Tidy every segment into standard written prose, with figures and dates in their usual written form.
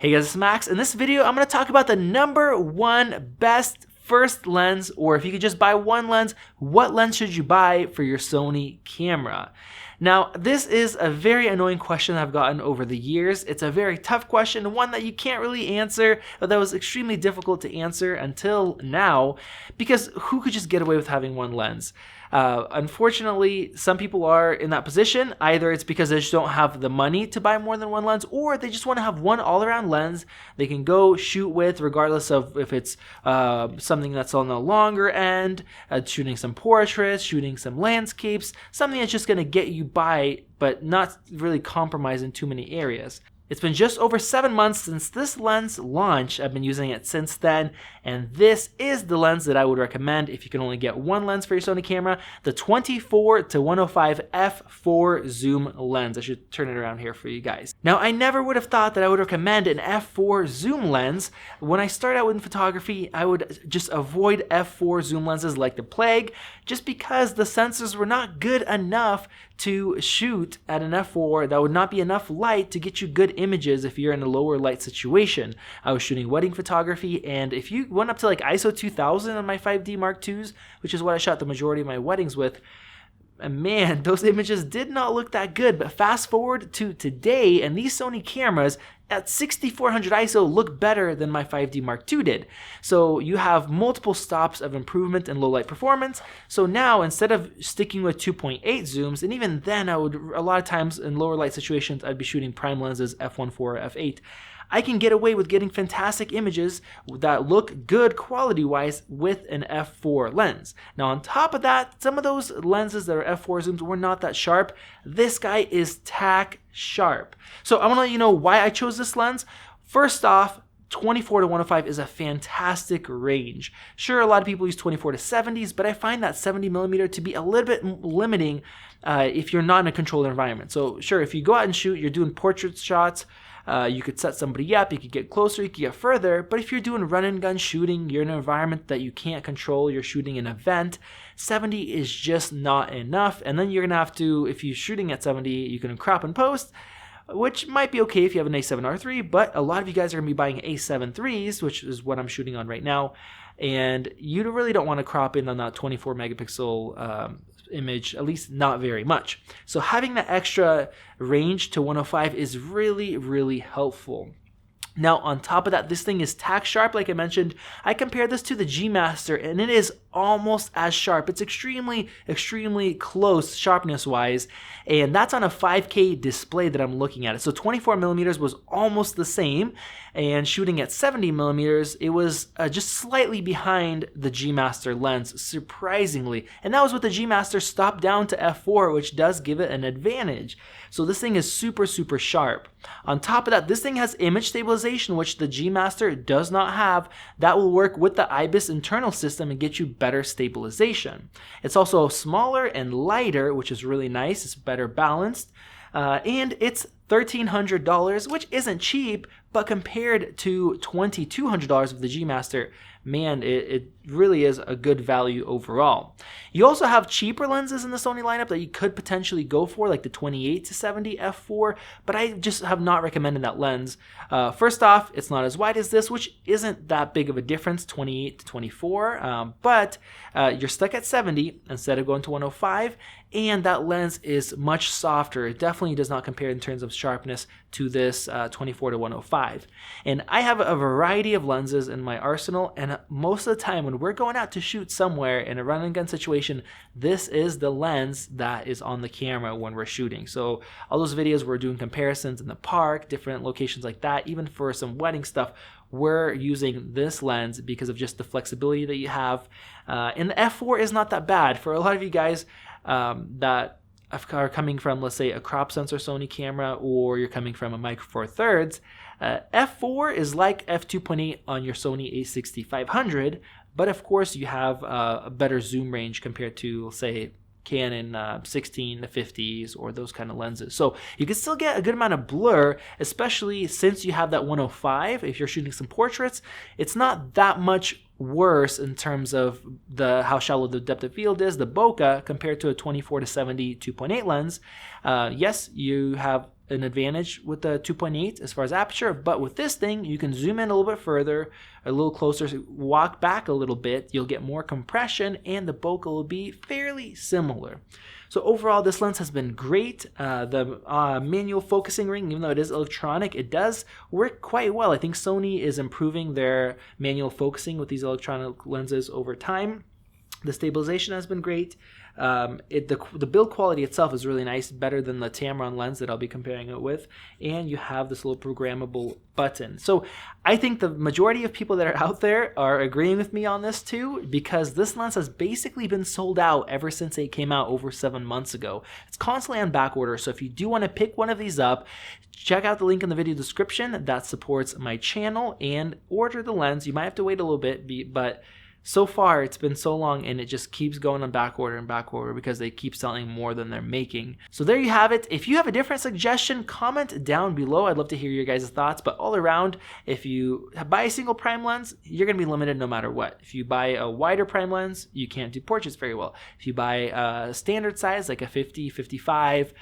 Hey guys, it's Max. In this video, I'm going to talk about the #1 best first lens, or if you could just buy one lens, what lens should you buy for your Sony camera? Now, this is a very annoying question I've gotten over the years. It's a very tough question, one that you can't really answer, but that was extremely difficult to answer until now, because who could just get away with having one lens? Unfortunately, some people are in that position. Either it's because they just don't have the money to buy more than one lens, or they just want to have one all-around lens they can go shoot with, regardless of if it's something that's on the longer end, shooting some portraits, shooting some landscapes, something that's just going to get you by, but not really compromise in too many areas. It's been just over 7 months since this lens launched. I've been using it since then, and this is the lens that I would recommend if you can only get one lens for your Sony camera, the 24-105 f4 zoom lens. I should turn it around here for you guys. Now, I never would have thought that I would recommend an f4 zoom lens. When I started out in photography, I would just avoid f4 zoom lenses like the plague, just because the sensors were not good enough to shoot at an f4. That would not be enough light to get you good images if you're in a lower light situation. I was shooting wedding photography, and if you went up to like ISO 2000 on my 5D Mark IIs, which is what I shot the majority of my weddings with, man, those images did not look that good. But fast forward to today, and these Sony cameras at 6400 ISO look better than my 5D Mark II did. So you have multiple stops of improvement in low light performance. So now, instead of sticking with 2.8 zooms, and even then I would, a lot of times in lower light situations, I'd be shooting prime lenses f1.4 or f8. I can get away with getting fantastic images that look good quality-wise with an f4 lens. Now, on top of that, some of those lenses that are f4 zooms were not that sharp. This guy is tack sharp. So I want to let you know why I chose this lens. First off, 24-105 is a fantastic range. Sure, a lot of people use 24-70s, but I find that 70mm to be a little bit limiting if you're not in a controlled environment. So sure, if you go out and shoot, you're doing portrait shots, you could set somebody up, you could get closer, you could get further, but if you're doing run and gun shooting, you're in an environment that you can't control, you're shooting an event, 70 is just not enough. And then you're gonna have to, if you're shooting at 70, you can crop and post, which might be okay if you have an A7R3, but a lot of you guys are gonna be buying A7 IIIs, which is what I'm shooting on right now, and you really don't want to crop in on that 24 megapixel image, at least not very much. So having that extra range to 105 is really, really helpful. Now, on top of that, this thing is tack sharp, like I mentioned. I compared this to the G Master, and it is almost as sharp. It's extremely, extremely close sharpness-wise, and that's on a 5K display that I'm looking at. So 24mm was almost the same, and shooting at 70mm, it was just slightly behind the G Master lens, surprisingly. And that was with the G Master stopped down to f4, which does give it an advantage. So this thing is super, super sharp. On top of that, this thing has image stabilization, which the G Master does not have. That will work with the IBIS internal system and get you better stabilization. It's also smaller and lighter, which is really nice. It's better balanced. And it's $1,300, which isn't cheap, but compared to $2,200 of the G Master, man, it really is a good value overall. You also have cheaper lenses in the Sony lineup that you could potentially go for, like the 28-70 f4, but I just have not recommended that lens. First off, it's not as wide as this, which isn't that big of a difference, 28-24, but you're stuck at 70 instead of going to 105, and that lens is much softer. It definitely does not compare in terms of sharpness to this 24-105. And I have a variety of lenses in my arsenal, and most of the time when we're going out to shoot somewhere in a run and gun situation, this is the lens that is on the camera when we're shooting. So all those videos we're doing comparisons in the park, different locations like that, even for some wedding stuff, we're using this lens because of just the flexibility that you have. And the f4 is not that bad. For a lot of you guys that are coming from, let's say, a crop sensor Sony camera, or you're coming from a Micro Four Thirds, f4 is like f2.8 on your Sony a6500, but of course you have a better zoom range compared to, say, Canon 16-50s or those kind of lenses. So you can still get a good amount of blur, especially since you have that 105. If you're shooting some portraits, it's not that much worse in terms of how shallow the depth of field is, the bokeh, compared to a 24-70 2.8 lens. Yes, you have an advantage with the 2.8 as far as aperture, but with this thing, you can zoom in a little bit further, a little closer, walk back a little bit, you'll get more compression, and the bokeh will be fairly similar. So overall, this lens has been great. The manual focusing ring, even though it is electronic, it does work quite well. I think Sony is improving their manual focusing with these electronic lenses over time. The stabilization has been great. The build quality itself is really nice, better than the Tamron lens that I'll be comparing it with. And you have this little programmable button. So I think the majority of people that are out there are agreeing with me on this too, because this lens has basically been sold out ever since it came out over 7 months ago. It's constantly on back order, so if you do want to pick one of these up, check out the link in the video description that supports my channel and order the lens. You might have to wait a little bit, but so far it's been so long and it just keeps going on back order because they keep selling more than they're making. So there you have it. If you have a different suggestion, comment down below. I'd love to hear your guys' thoughts, but all around, if you buy a single prime lens, you're going to be limited no matter what. If you buy a wider prime lens, you can't do portraits very well. If you buy a standard size like a 50, 55,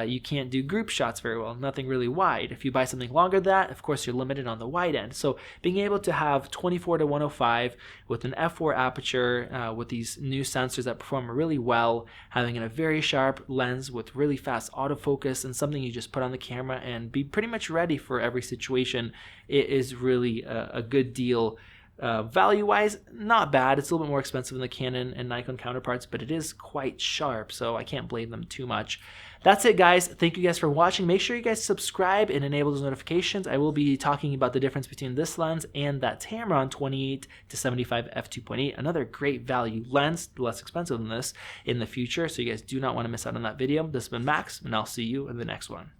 you can't do group shots very well, nothing really wide. If you buy something longer than that, of course, you're limited on the wide end. So being able to have 24 to 105 with an f4 aperture, with these new sensors that perform really well, having a very sharp lens with really fast autofocus and something you just put on the camera and be pretty much ready for every situation, it is really a good deal. Value-wise, not bad. It's a little bit more expensive than the Canon and Nikon counterparts, but it is quite sharp, so I can't blame them too much. That's it, guys. Thank you guys for watching. Make sure you guys subscribe and enable those notifications. I will be talking about the difference between this lens and that Tamron 28 to 75 f2.8, another great value lens, less expensive than this, in the future, so you guys do not want to miss out on that video. This has been Max, and I'll see you in the next one.